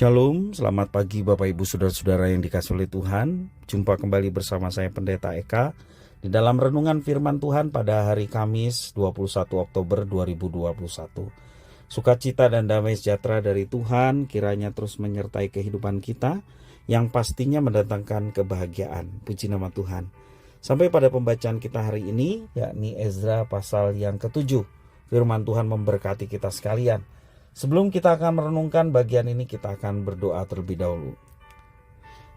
Shalom, selamat pagi Bapak Ibu Saudara-saudara yang dikasihi oleh Tuhan. Jumpa kembali bersama saya Pendeta Eka di dalam renungan firman Tuhan pada hari Kamis 21 Oktober 2021. Sukacita dan damai sejahtera dari Tuhan kiranya terus menyertai kehidupan kita yang pastinya mendatangkan kebahagiaan. Puji nama Tuhan. Sampai pada pembacaan kita hari ini, yakni Ezra pasal yang ke-7. Firman Tuhan memberkati kita sekalian. Sebelum kita akan merenungkan bagian ini, kita akan berdoa terlebih dahulu.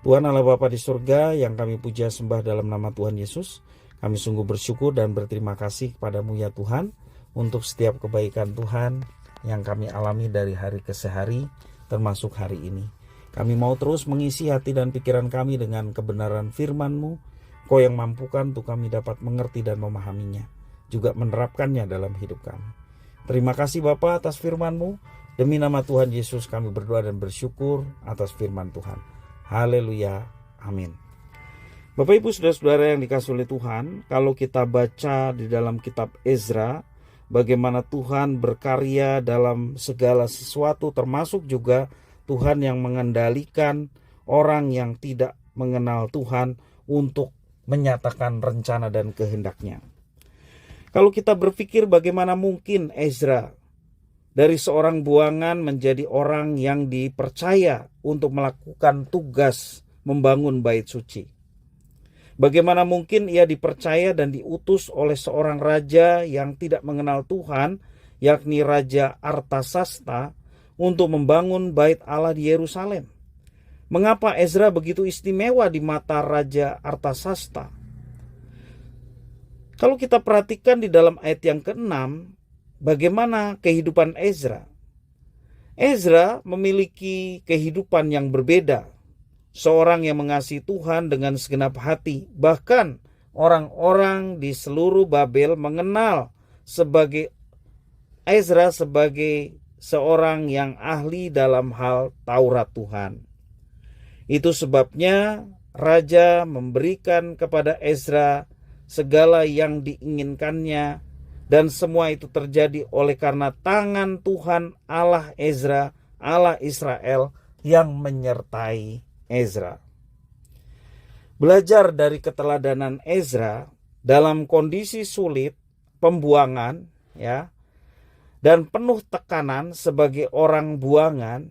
Tuhan Allah Bapa di surga yang kami puja sembah dalam nama Tuhan Yesus, kami sungguh bersyukur dan berterima kasih kepadamu ya Tuhan, untuk setiap kebaikan Tuhan yang kami alami dari hari ke hari, termasuk hari ini. Kami mau terus mengisi hati dan pikiran kami dengan kebenaran firman-Mu, Kau yang mampukan untuk kami dapat mengerti dan memahaminya, juga menerapkannya dalam hidup kami. Terima kasih Bapa atas firman-Mu. Demi nama Tuhan Yesus kami berdoa dan bersyukur atas firman Tuhan. Haleluya. Amin. Bapak Ibu Saudara-saudara yang dikasihi oleh Tuhan, kalau kita baca di dalam kitab Ezra, bagaimana Tuhan berkarya dalam segala sesuatu, termasuk juga Tuhan yang mengendalikan orang yang tidak mengenal Tuhan untuk menyatakan rencana dan kehendak-Nya. Kalau kita berpikir bagaimana mungkin Ezra dari seorang buangan menjadi orang yang dipercaya untuk melakukan tugas membangun bait suci. Bagaimana mungkin ia dipercaya dan diutus oleh seorang raja yang tidak mengenal Tuhan, yakni Raja Artasasta, untuk membangun bait Allah di Yerusalem. Mengapa Ezra begitu istimewa di mata Raja Artasasta? Kalau kita perhatikan di dalam ayat yang ke-6, bagaimana kehidupan Ezra? Ezra memiliki kehidupan yang berbeda. Seorang yang mengasihi Tuhan dengan segenap hati. Bahkan orang-orang di seluruh Babel mengenal Ezra sebagai seorang yang ahli dalam hal Taurat Tuhan. Itu sebabnya Raja memberikan kepada Ezra segala yang diinginkannya, dan semua itu terjadi oleh karena tangan Tuhan Allah Ezra, Allah Israel yang menyertai Ezra. Belajar dari keteladanan Ezra dalam kondisi sulit, pembuangan, dan penuh tekanan sebagai orang buangan,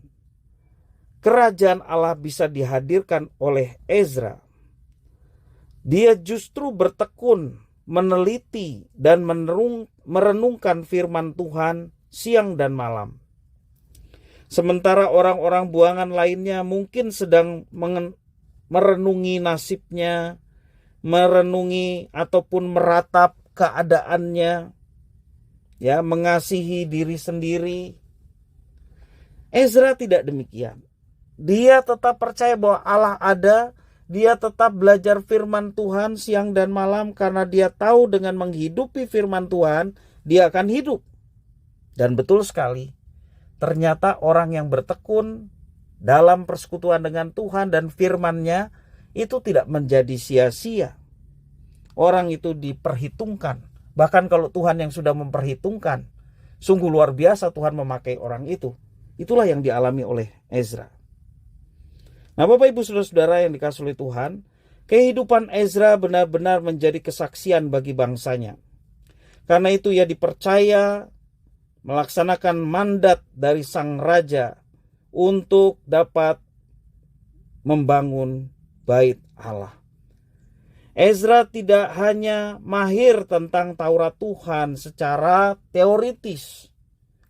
kerajaan Allah bisa dihadirkan oleh Ezra. Dia justru bertekun, meneliti, dan merenungkan firman Tuhan siang dan malam. Sementara orang-orang buangan lainnya mungkin sedang merenungi nasibnya, merenungi ataupun meratap keadaannya, mengasihi diri sendiri. Ezra tidak demikian. Dia tetap percaya bahwa Allah ada. Dia tetap belajar firman Tuhan siang dan malam karena dia tahu dengan menghidupi firman Tuhan, dia akan hidup. Dan betul sekali, ternyata orang yang bertekun dalam persekutuan dengan Tuhan dan firman-Nya itu tidak menjadi sia-sia. Orang itu diperhitungkan. Bahkan kalau Tuhan yang sudah memperhitungkan, sungguh luar biasa Tuhan memakai orang itu. Itulah yang dialami oleh Ezra. Nah Bapak Ibu Saudara-saudara yang dikasihi oleh Tuhan, kehidupan Ezra benar-benar menjadi kesaksian bagi bangsanya. Karena itu ia dipercaya melaksanakan mandat dari sang raja untuk dapat membangun bait Allah. Ezra tidak hanya mahir tentang Taurat Tuhan secara teoritis,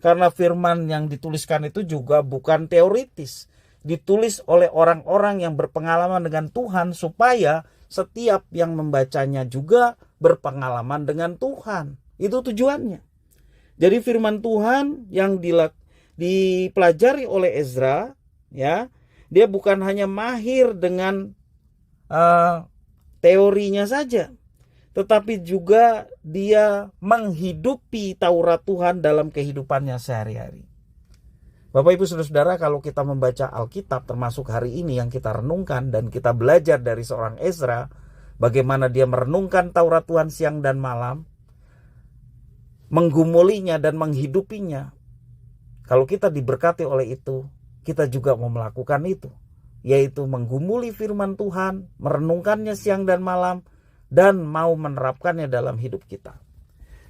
karena firman yang dituliskan itu juga bukan teoritis. Ditulis oleh orang-orang yang berpengalaman dengan Tuhan supaya setiap yang membacanya juga berpengalaman dengan Tuhan. Itu tujuannya. Jadi firman Tuhan yang dipelajari oleh Ezra, dia bukan hanya mahir dengan teorinya saja, tetapi juga dia menghidupi Taurat Tuhan dalam kehidupannya sehari-hari. Bapak Ibu Saudara-saudara, kalau kita membaca Alkitab termasuk hari ini yang kita renungkan dan kita belajar dari seorang Ezra, bagaimana dia merenungkan Taurat Tuhan siang dan malam, menggumulinya dan menghidupinya. Kalau kita diberkati oleh itu, kita juga mau melakukan itu, yaitu menggumuli firman Tuhan, merenungkannya siang dan malam, dan mau menerapkannya dalam hidup kita.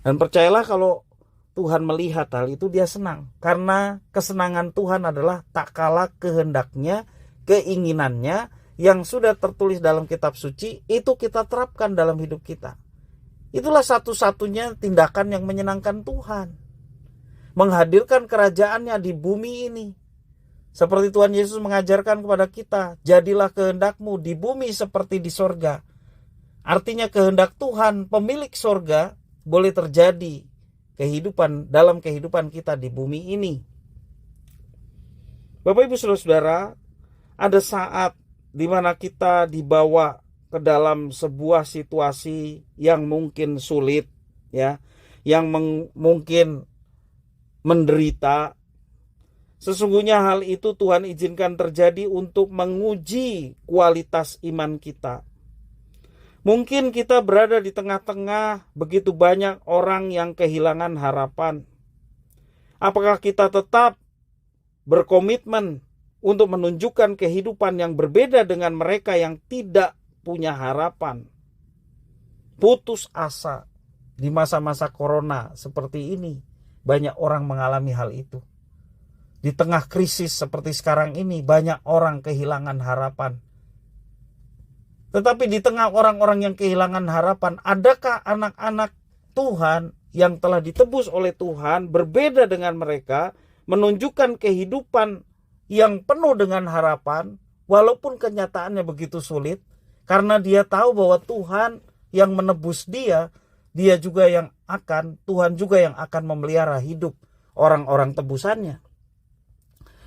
Dan percayalah, kalau Tuhan melihat hal itu, dia senang. Karena kesenangan Tuhan adalah tak kalah kehendaknya, keinginannya yang sudah tertulis dalam kitab suci, itu kita terapkan dalam hidup kita. Itulah satu-satunya tindakan yang menyenangkan Tuhan. Menghadirkan kerajaannya di bumi ini. Seperti Tuhan Yesus mengajarkan kepada kita, jadilah kehendakmu di bumi seperti di sorga. Artinya kehendak Tuhan, pemilik sorga, boleh terjadi dalam kehidupan kita di bumi ini. Bapak Ibu Saudara-saudara, ada saat di mana kita dibawa ke dalam sebuah situasi yang mungkin sulit, ya, yang mungkin menderita. Sesungguhnya hal itu Tuhan izinkan terjadi untuk menguji kualitas iman kita. Mungkin kita berada di tengah-tengah begitu banyak orang yang kehilangan harapan. Apakah kita tetap berkomitmen untuk menunjukkan kehidupan yang berbeda dengan mereka yang tidak punya harapan? Putus asa di masa-masa corona seperti ini, banyak orang mengalami hal itu. Di tengah krisis seperti sekarang ini, banyak orang kehilangan harapan. Tetapi di tengah orang-orang yang kehilangan harapan, adakah anak-anak Tuhan yang telah ditebus oleh Tuhan berbeda dengan mereka, menunjukkan kehidupan yang penuh dengan harapan, walaupun kenyataannya begitu sulit, karena dia tahu bahwa Tuhan yang menebus dia juga yang akan, Tuhan juga yang akan memelihara hidup orang-orang tebusannya.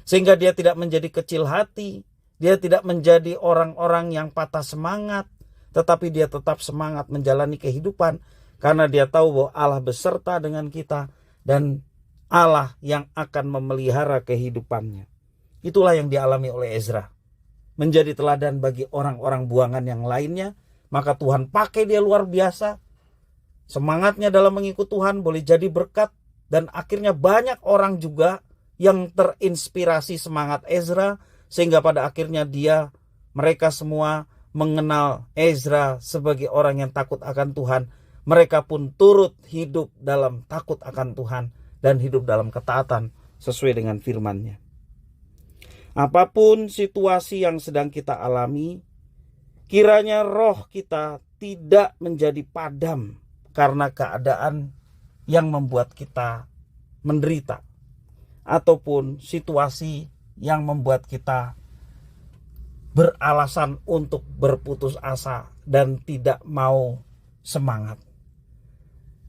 Sehingga dia tidak menjadi kecil hati, dia tidak menjadi orang-orang yang patah semangat, tetapi dia tetap semangat menjalani kehidupan, karena dia tahu bahwa Allah beserta dengan kita dan Allah yang akan memelihara kehidupannya. Itulah yang dialami oleh Ezra. Menjadi teladan bagi orang-orang buangan yang lainnya, maka Tuhan pakai dia luar biasa. Semangatnya dalam mengikut Tuhan boleh jadi berkat, dan akhirnya banyak orang juga yang terinspirasi semangat Ezra, sehingga pada akhirnya mereka semua mengenal Ezra sebagai orang yang takut akan Tuhan. Mereka pun turut hidup dalam takut akan Tuhan dan hidup dalam ketaatan sesuai dengan firman-Nya. Apapun situasi yang sedang kita alami, kiranya roh kita tidak menjadi padam karena keadaan yang membuat kita menderita, ataupun situasi yang membuat kita beralasan untuk berputus asa dan tidak mau semangat.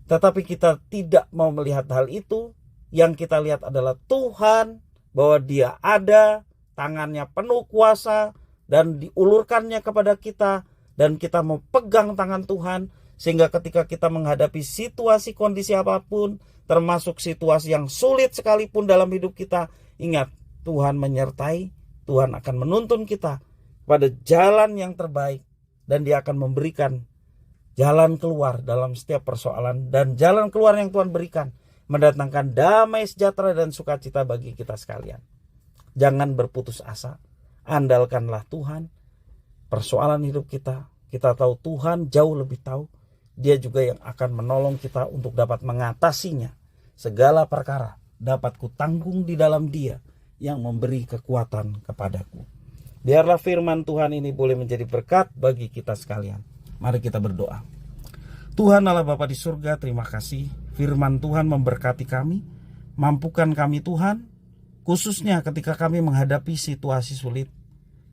Tetapi kita tidak mau melihat hal itu. Yang kita lihat adalah Tuhan, bahwa Dia ada, tangannya penuh kuasa, dan diulurkannya kepada kita, dan kita mau pegang tangan Tuhan, sehingga ketika kita menghadapi situasi kondisi apapun, termasuk situasi yang sulit sekalipun dalam hidup kita, ingat, Tuhan menyertai, Tuhan akan menuntun kita pada jalan yang terbaik, dan Dia akan memberikan jalan keluar dalam setiap persoalan, dan jalan keluar yang Tuhan berikan mendatangkan damai sejahtera dan sukacita bagi kita sekalian. Jangan berputus asa, andalkanlah Tuhan. Persoalan hidup kita tahu Tuhan jauh lebih tahu. Dia juga yang akan menolong kita untuk dapat mengatasinya. Segala perkara dapat kutanggung di dalam Dia yang memberi kekuatan kepadaku. Biarlah firman Tuhan ini boleh menjadi berkat bagi kita sekalian. Mari kita berdoa. Tuhan Allah Bapa di surga, terima kasih. Firman Tuhan memberkati kami. Mampukan kami Tuhan, khususnya ketika kami menghadapi situasi sulit.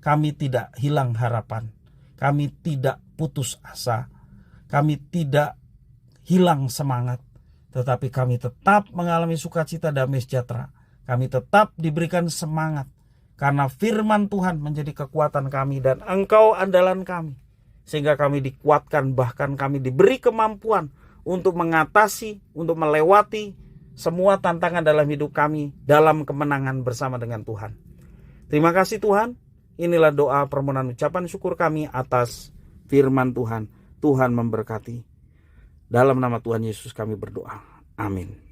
Kami tidak hilang harapan. Kami tidak putus asa. Kami tidak hilang semangat. Tetapi kami tetap mengalami sukacita damai sejahtera. Kami tetap diberikan semangat. Karena firman Tuhan menjadi kekuatan kami dan Engkau andalan kami. Sehingga kami dikuatkan, bahkan kami diberi kemampuan untuk mengatasi, untuk melewati semua tantangan dalam hidup kami dalam kemenangan bersama dengan Tuhan. Terima kasih Tuhan. Inilah doa permohonan ucapan syukur kami atas firman Tuhan. Tuhan memberkati. Dalam nama Tuhan Yesus kami berdoa. Amin.